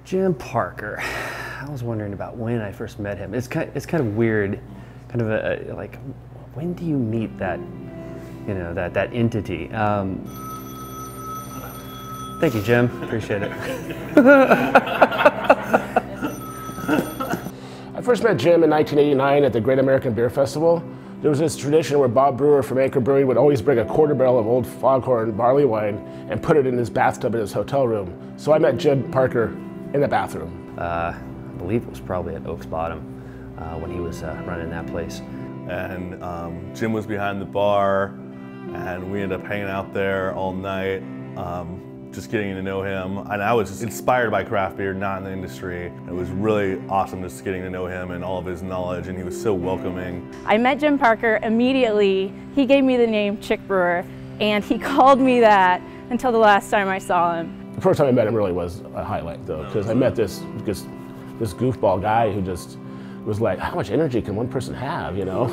Jim Parker. I was wondering about when I first met him. It's kind of weird, kind of like, when do you meet that, you know, that entity? Thank you, Jim. Appreciate it. I first met Jim in 1989 at the Great American Beer Festival. There was this tradition where Bob Brewer from Anchor Brewery would always bring a quarter barrel of old foghorn barley wine and put it in his bathtub in his hotel room. So I met Jim Parker in the bathroom. I believe it was probably at Oaks Bottom when he was running that place. And Jim was behind the bar, and we ended up hanging out there all night, just getting to know him. And I was inspired by craft beer, not in the industry. It was really awesome just getting to know him and all of his knowledge, and he was so welcoming. I met Jim Parker immediately. He gave me the name Chick Brewer, and he called me that until the last time I saw him. The first time I met him really was a highlight, though, because I met this goofball guy who just was like, how much energy can one person have, you know?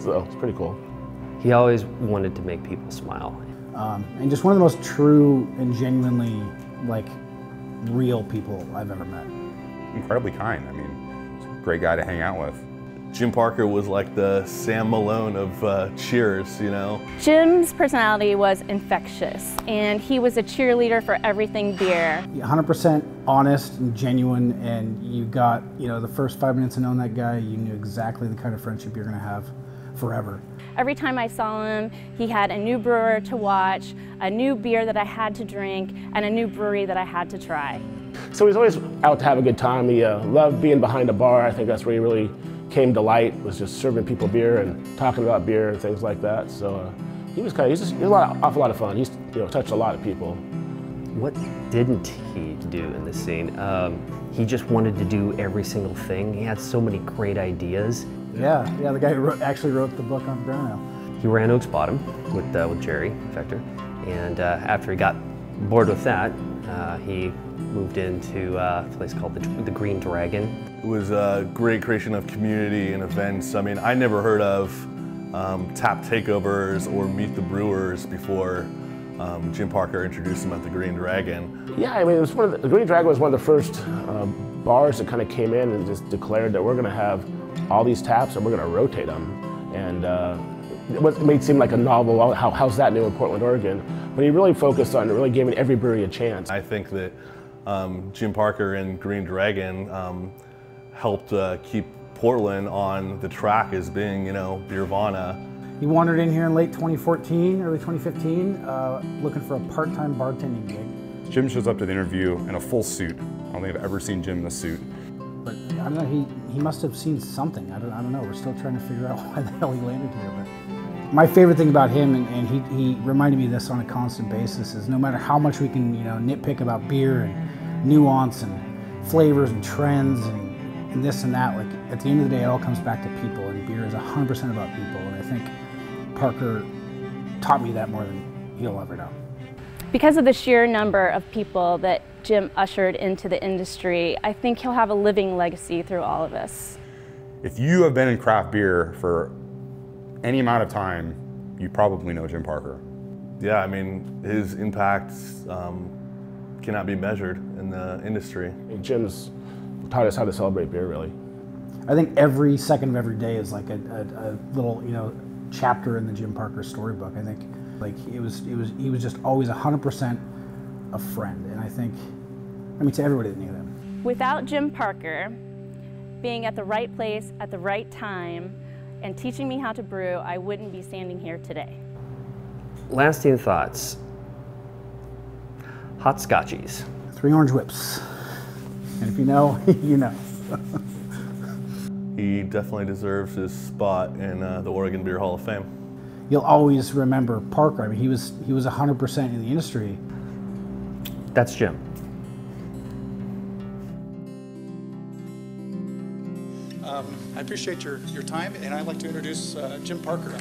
So it's pretty cool. He always wanted to make people smile. And just one of the most true and genuinely, like, real people I've ever met. Incredibly kind. I mean, he's a great guy to hang out with. Jim Parker was like the Sam Malone of Cheers, you know? Jim's personality was infectious, and he was a cheerleader for everything beer. 100% honest and genuine, and you got, you know, the first 5 minutes of knowing that guy, you knew exactly the kind of friendship you're gonna have forever. Every time I saw him, he had a new brewer to watch, a new beer that I had to drink, and a new brewery that I had to try. So he's always out to have a good time. He loved being behind a bar. I think that's where he really came to light, was just serving people beer and talking about beer and things like that. So he was an awful lot of fun. He's, you know, touched a lot of people. What didn't he do in this scene? He just wanted to do every single thing. He had so many great ideas. Yeah, the guy who actually wrote the book on brown ale. He ran Oaks Bottom with Jerry Fector, and after he got bored with that, he moved into a place called the Green Dragon. It was a great creation of community and events. I mean, I never heard of tap takeovers or meet the brewers before Jim Parker introduced him at the Green Dragon. Yeah, I mean, it was the Green Dragon was one of the first bars that kind of came in and just declared that we're going to have all these taps and we're going to rotate them. And it made it seem like a novel, how's that new in Portland, Oregon? But he really focused on really giving every brewery a chance. I think that Jim Parker and Green Dragon helped keep Portland on the track as being, you know, Beervana. He wandered in here in late 2014, early 2015, looking for a part-time bartending gig. Jim shows up to the interview in a full suit. I don't think I've ever seen Jim in a suit. But I don't know, he must have seen something. I don't know, we're still trying to figure out why the hell he landed here. But my favorite thing about him, and he reminded me of this on a constant basis, is no matter how much we can, you know, nitpick about beer and nuance and flavors and trends and this and that, like, at the end of the day, it all comes back to people, and beer is 100% about people, and I think Parker taught me that more than he'll ever know. Because of the sheer number of people that Jim ushered into the industry, I think he'll have a living legacy through all of us. If you have been in craft beer for any amount of time, you probably know Jim Parker. Yeah, I mean, his impact cannot be measured in the industry. Jim's taught us how to celebrate beer, really. I think every second of every day is like a little, you know, chapter in the Jim Parker storybook. I think, like, he was just always 100% a friend, and I mean, to everybody that knew him. Without Jim Parker being at the right place at the right time and teaching me how to brew, I wouldn't be standing here today. Lasting thoughts. Hot scotchies. 3 orange whips. And if you know, you know. He definitely deserves his spot in the Oregon Beer Hall of Fame. You'll always remember Parker. I mean, he was 100% in the industry. That's Jim. I appreciate your time, and I'd like to introduce Jim Parker.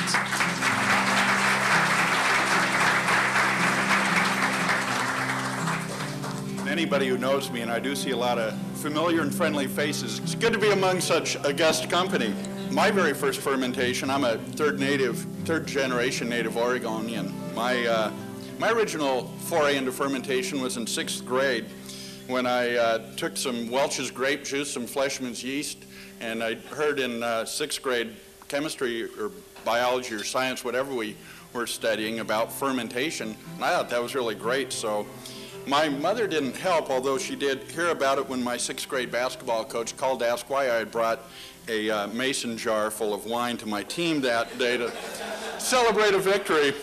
Anybody who knows me, and I do see a lot of familiar and friendly faces, it's good to be among such august company. My very first fermentation, I'm a third generation native Oregonian. My original foray into fermentation was in 6th grade. when I took some Welch's grape juice, some Fleischmann's yeast, and I heard in 6th grade chemistry or biology or science, whatever we were studying, about fermentation, and I thought that was really great. So my mother didn't help, although she did hear about it when my 6th grade basketball coach called to ask why I had brought a mason jar full of wine to my team that day to celebrate a victory.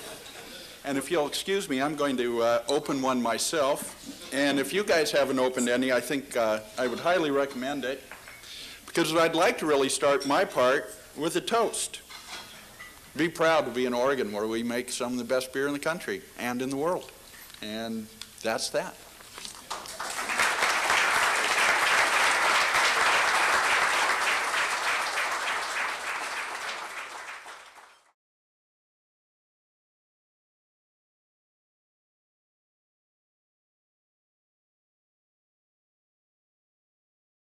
And if you'll excuse me, I'm going to open one myself. And if you guys haven't opened any, I think I would highly recommend it, because I'd like to really start my part with a toast. Be proud to be in Oregon, where we make some of the best beer in the country and in the world. And that's that.